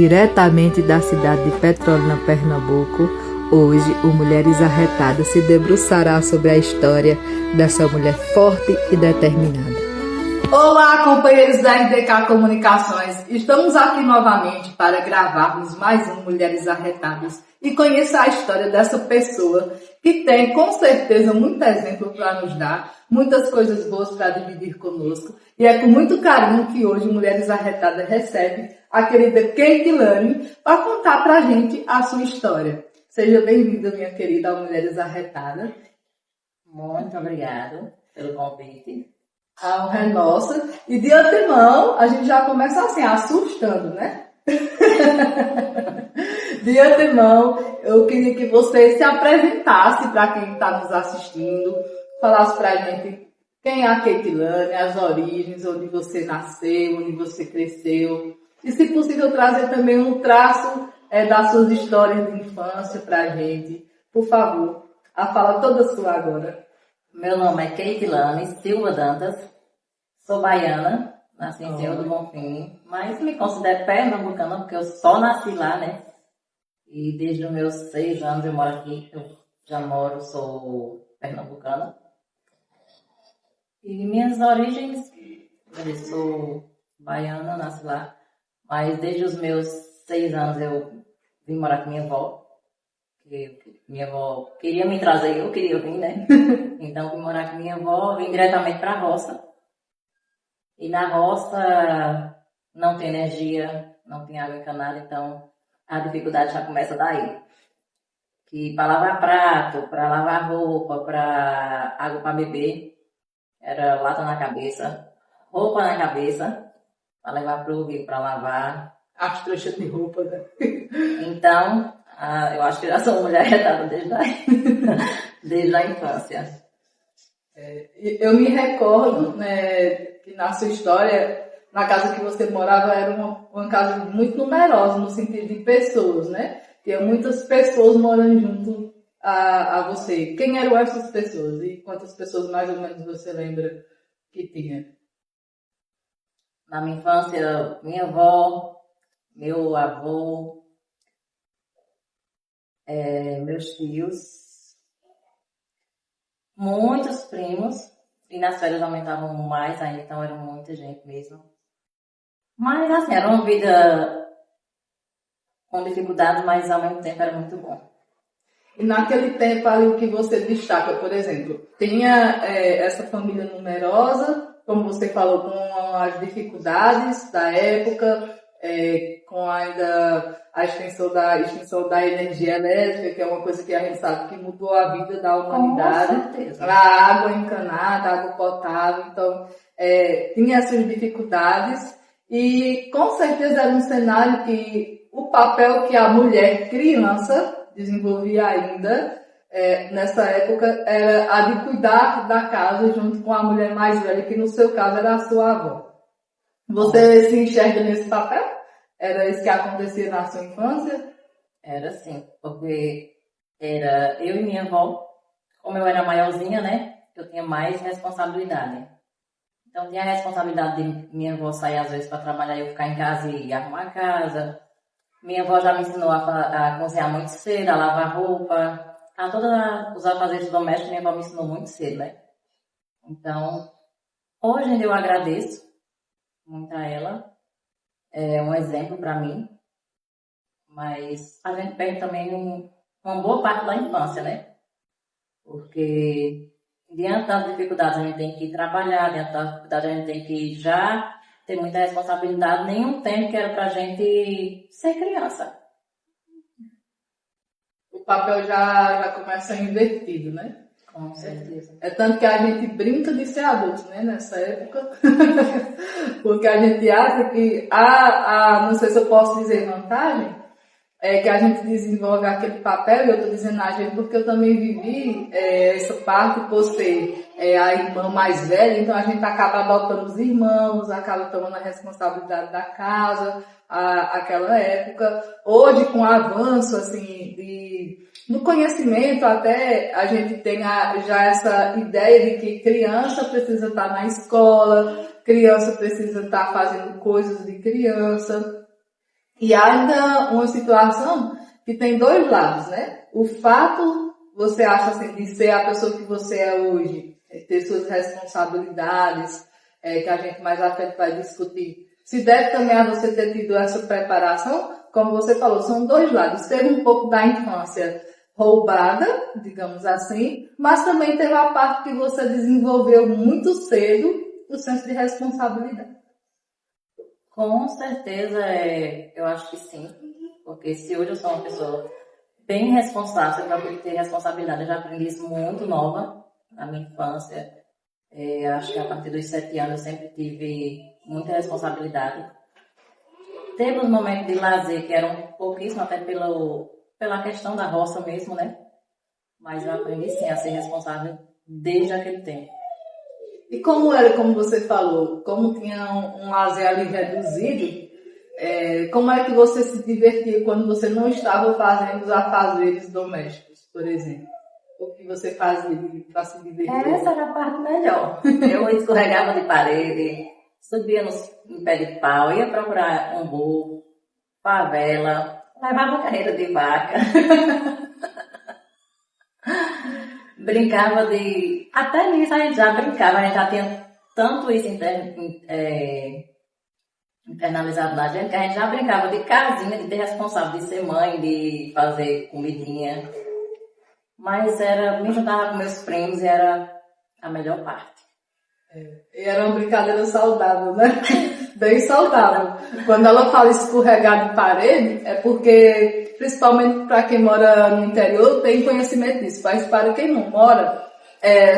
diretamente da cidade de Petrolina, Pernambuco. Hoje, o Mulheres Arretadas se debruçará sobre a história dessa mulher forte e determinada. Olá, companheiros da RDK Comunicações. Estamos aqui novamente para gravarmos mais um Mulheres Arretadas e conhecer a história dessa pessoa que tem, com certeza, muito exemplo para nos dar, muitas coisas boas para dividir conosco. E é com muito carinho que hoje Mulheres Arretadas recebe a querida Kate Lane para contar para a gente a sua história. Seja bem-vinda, minha querida, ao Mulheres Arretadas. Muito obrigada pelo convite. A honra é nossa. E de antemão, a gente já começa assim, assustando, né? De antemão, eu queria que você se apresentasse para quem está nos assistindo, falasse para a gente quem é a Kate Lane, as origens, onde você nasceu, onde você cresceu. E, se possível, trazer também um traço das suas histórias de infância para a gente. Por favor, a fala toda sua agora. Meu nome é Kate Lane Silva Dantas, sou baiana, nasci em Senhor do Bonfim, mas me considero pernambucana porque eu só nasci lá, né? E desde os meus 6 anos eu moro aqui, eu já moro, sou pernambucana. E minhas origens, eu sou baiana, nasci lá, mas desde os meus 6 anos eu vim morar com minha avó. Minha avó queria me trazer, eu queria vir, né? Então, vim morar com minha avó, vim diretamente para a roça. E na roça não tem energia, não tem água encanada, então a dificuldade já começa daí. Que para lavar prato, para lavar roupa, para água para beber, era lata na cabeça, roupa na cabeça, para levar para o rio para lavar. As trouxas de roupa, né? Então, eu acho que já sou mulher arretada desde a infância. Eu me recordo, né, que na sua história, na casa que você morava, era uma casa muito numerosa, no sentido de pessoas, né? Tinha muitas pessoas morando junto a você. Quem eram essas pessoas? E quantas pessoas mais ou menos você lembra que tinha? Na minha infância, minha avó, meu avô, meus tios, muitos primos, e nas férias aumentavam mais ainda, então era muita gente mesmo. Mas assim, era uma vida com dificuldades, mas ao mesmo tempo era muito bom. E naquele tempo ali, o que você destaca, por exemplo, tinha essa família numerosa, como você falou, com as dificuldades da época, com ainda a extensão da energia elétrica, que é uma coisa que a gente sabe que mudou a vida da humanidade. Com certeza. A água encanada, a água potável, então tinha essas dificuldades e com certeza era um cenário que o papel que a mulher criança desenvolvia ainda nessa época era a de cuidar da casa junto com a mulher mais velha, que no seu caso era a sua avó. Você se enxerga nesse papel? Era isso que acontecia na sua infância? Era sim, porque era eu e minha avó, como eu era maiorzinha, né, eu tinha mais responsabilidade. Então tinha a responsabilidade de minha avó sair às vezes para trabalhar e eu ficar em casa e arrumar a casa. Minha avó já me ensinou a cozinhar muito cedo, a lavar roupa, a todos os afazeres domésticos minha avó me ensinou muito cedo, né. Então, hoje ainda eu agradeço muito a ela. É um exemplo para mim, mas a gente perde também uma boa parte da infância, né? Porque diante das dificuldades a gente tem que trabalhar, diante das dificuldades a gente tem que já ter muita responsabilidade, nenhum tempo que era pra gente ser criança. O papel já começa invertido, né? Com certeza. É tanto que a gente brinca de ser adulto, né, nessa época, porque a gente acha que não sei se eu posso dizer vantagem, é que a gente desenvolve aquele papel, e eu estou dizendo a gente porque eu também vivi essa parte por ser a irmã mais velha, então a gente acaba adotando os irmãos, acaba tomando a responsabilidade da casa, aquela época. Hoje, com o avanço assim, no conhecimento, até a gente tem já essa ideia de que criança precisa estar na escola, criança precisa estar fazendo coisas de criança. E há ainda uma situação que tem dois lados, né? O fato, você acha assim, de ser a pessoa que você é hoje, ter suas responsabilidades, que a gente mais à frente vai discutir, se deve também a você ter tido essa preparação, como você falou, são dois lados. Teve um pouco da infância roubada, digamos assim, mas também teve a parte que você desenvolveu muito cedo o senso de responsabilidade. Com certeza, eu acho que sim. Porque se hoje eu sou uma pessoa bem responsável, para ter responsabilidade, eu já aprendi isso muito nova na minha infância. Acho que a partir dos 7 anos eu sempre tive muita responsabilidade. Teve uns momentos de lazer que eram pouquíssimos, até pela questão da roça mesmo, né? Mas eu aprendi sim a ser responsável desde aquele tempo. E como era, como você falou, como tinha um lazer ali reduzido, como é que você se divertia quando você não estava fazendo os afazeres domésticos, por exemplo? O que você fazia para se divertir? Essa era a parte melhor. Eu escorregava de parede, subia no pé de pau, ia procurar um burro, favela, levava carreira de vaca. Brincava de... Até nisso a gente já brincava, a gente já tinha tanto isso internalizado na gente, que a gente já brincava de casinha, de ter responsável, de ser mãe, de fazer comidinha. Mas me juntava com meus primos e era a melhor parte. E era uma brincadeira saudável, né? Bem saudável. Quando ela fala escorregar de parede, é porque, principalmente para quem mora no interior, tem conhecimento disso. Mas para quem não mora,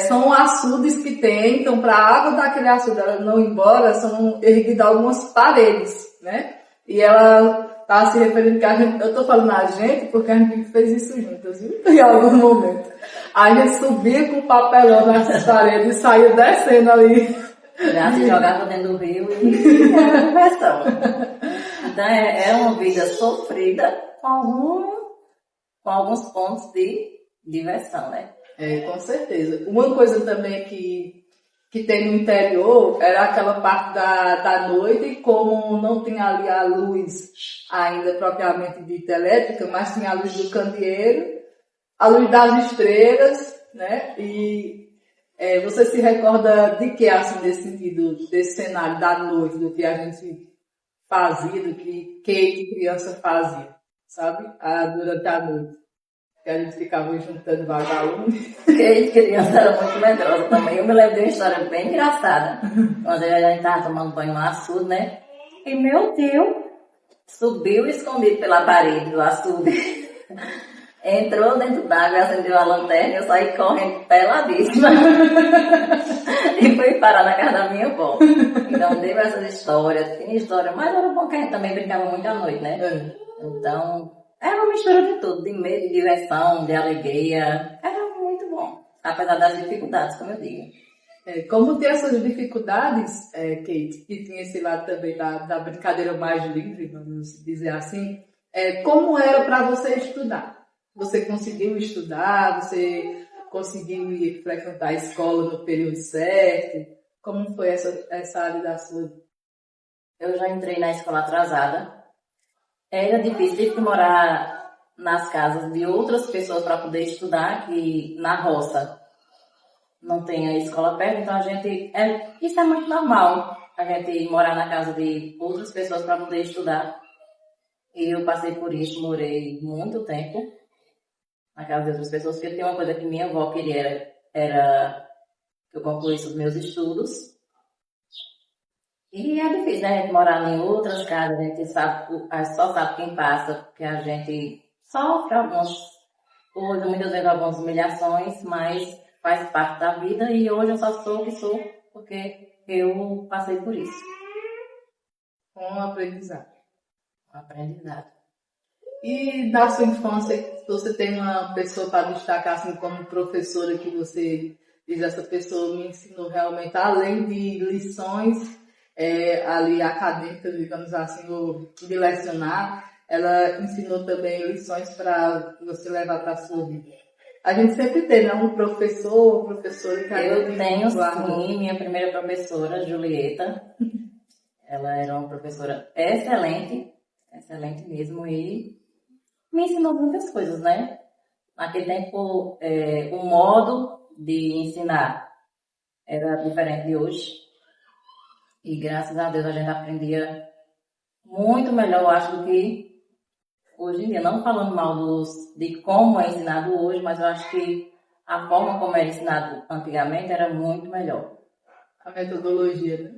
são açudes que tem, então para a água daquele açude ela não ir embora, são erguidas algumas paredes, né? E ela tá se referindo que eu tô falando a gente porque a gente fez isso juntas, viu? Em algum momento. A gente subia com papelão nessas paredes e saía descendo ali. Já se jogava dentro do rio e era diversão. Então é uma vida sofrida com alguns pontos de diversão, né? Com certeza. Uma coisa também que tem no interior era aquela parte da noite, como não tinha ali a luz ainda propriamente dita elétrica, mas tinha a luz do candeeiro, a luz das estrelas, né? E você se recorda de que, assim, nesse sentido, desse cenário da noite, do que a gente fazia, do que Kate criança fazia, sabe? Durante a noite. Que a gente ficava juntando vagalumes. Kate criança era muito medrosa também. Eu me lembro de uma história bem engraçada. Quando a gente estava tomando banho no açude, né? E meu Deus, subiu escondido pela parede do açude. Entrou dentro d'água, acendeu a lanterna e eu saí correndo peladíssima. E fui parar na casa da minha avó. Então teve essas histórias, tinha história, mas era bom que a gente também brincava muito à noite, né? Então, era uma mistura de tudo, de medo, de diversão, de alegria. Era muito bom, apesar das dificuldades, como eu digo. Como tem essas dificuldades, Kate, que tinha esse lado também da brincadeira mais livre, vamos dizer assim, como era para você estudar? Você conseguiu estudar? Você conseguiu ir frequentar a escola no período certo? Como foi essa área da sua vida? Eu já entrei na escola atrasada. Era difícil, tive que morar nas casas de outras pessoas para poder estudar, que na roça não tem a escola perto, então a gente... isso é muito normal, a gente morar na casa de outras pessoas para poder estudar. E eu passei por isso, morei muito tempo na casa de outras pessoas, porque tem uma coisa que minha avó queria, era que eu concluísse os meus estudos. E é difícil, né? A gente morar em outras casas, a gente só sabe quem passa, porque a gente sofre muitas vezes algumas humilhações, mas faz parte da vida e hoje eu só sou o que sou porque eu passei por isso. Um aprendizado. Um aprendizado. E da sua infância, você tem uma pessoa para destacar assim como professora que você diz, essa pessoa me ensinou realmente, além de lições ali acadêmicas, digamos assim, ou de lecionar, ela ensinou também lições para você levar para a sua vida. A gente sempre tem, né, um professor ou professora que eu tenho sim, minha primeira professora, Julieta. Ela era uma professora excelente. excelente mesmo, e me ensinou muitas coisas, né? Naquele tempo, o modo de ensinar era diferente de hoje, e graças a Deus a gente aprendia muito melhor, eu acho, do que hoje em dia. Não falando mal de como é ensinado hoje, mas eu acho que a forma como era ensinado antigamente era muito melhor. A metodologia, né?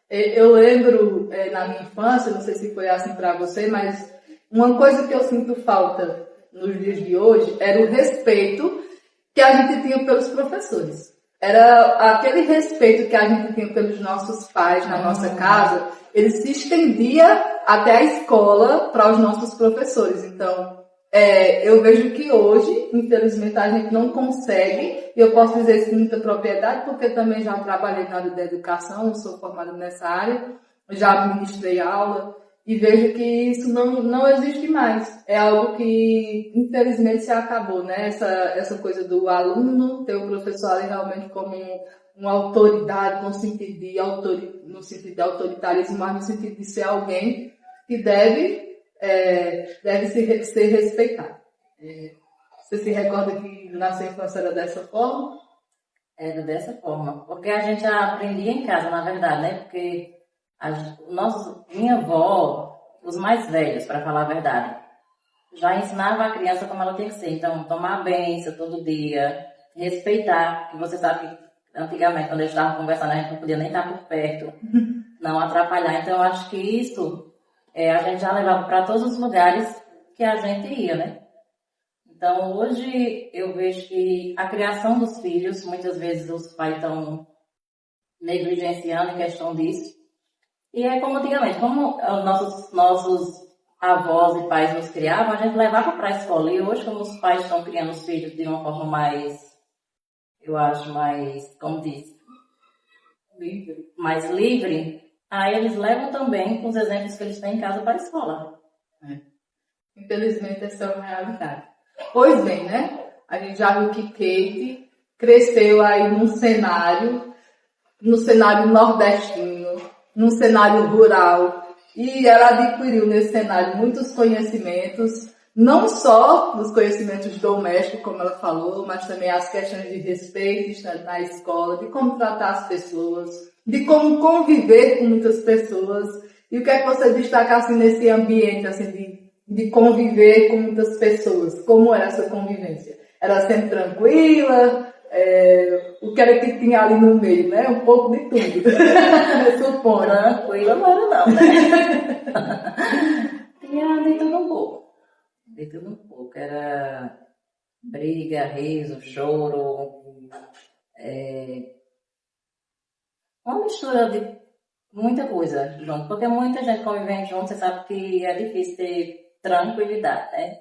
Eu lembro, na minha infância, não sei se foi assim para você, mas uma coisa que eu sinto falta nos dias de hoje era o respeito que a gente tinha pelos professores. Era aquele respeito que a gente tinha pelos nossos pais na nossa casa, ele se estendia até a escola para os nossos professores. Então, eu vejo que hoje, infelizmente, a gente não consegue, e eu posso dizer isso com muita propriedade, porque também já trabalhei na área da educação, sou formada nessa área, já ministrei aula, e vejo que isso não existe mais. É algo que, infelizmente, se acabou, né? Essa coisa do aluno ter o professor ali realmente como uma autoridade, no sentido de autoritarismo, mas no sentido de ser alguém que deve ser respeitado. Você se recorda que na sua infância era dessa forma? Era dessa forma, porque a gente já aprendia em casa, na verdade, né? Porque minha avó, os mais velhos, para falar a verdade, já ensinava a criança como ela tem que ser. Então, tomar benção todo dia, respeitar, que você sabe que antigamente, quando eles estavam conversando, a gente não podia nem estar por perto, não atrapalhar. Então, eu acho que isso a gente já levava para todos os lugares que a gente ia, né? Então, hoje eu vejo que a criação dos filhos, muitas vezes os pais estão negligenciando em questão disso. E é como antigamente, como nossos avós e pais nos criavam, a gente levava para a escola. E hoje, como os pais estão criando os filhos de uma forma mais, eu acho, mais, como diz, mais livre, aí eles levam também os exemplos que eles têm em casa para a escola. Infelizmente, essa é uma realidade. Pois bem, né? A gente já viu que Kate cresceu aí no cenário nordestino, num cenário rural, e ela adquiriu nesse cenário muitos conhecimentos, não só dos conhecimentos domésticos, como ela falou, mas também as questões de respeito na escola, de como tratar as pessoas, de como conviver com muitas pessoas. E o que é que você destaca assim, nesse ambiente assim, de conviver com muitas pessoas? Como era essa convivência? Era sempre tranquila? O que era que tinha ali no meio, né? Um pouco de tudo. Eu suponho. Tranquila não era não, né? Tinha de tudo um pouco. De tudo um pouco. Era briga, riso, choro. Uma mistura de muita coisa junto. Porque muita gente convivendo junto, você sabe que é difícil ter tranquilidade, né?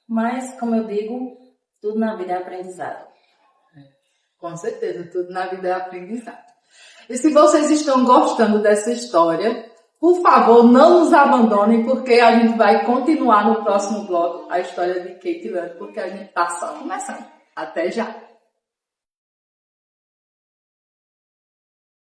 Mas, como eu digo, tudo na vida é aprendizado. Com certeza, tudo na vida é aprendizado. E se vocês estão gostando dessa história, por favor, não nos abandonem, porque a gente vai continuar no próximo bloco a história de Kate Land, porque a gente está só começando. Até já!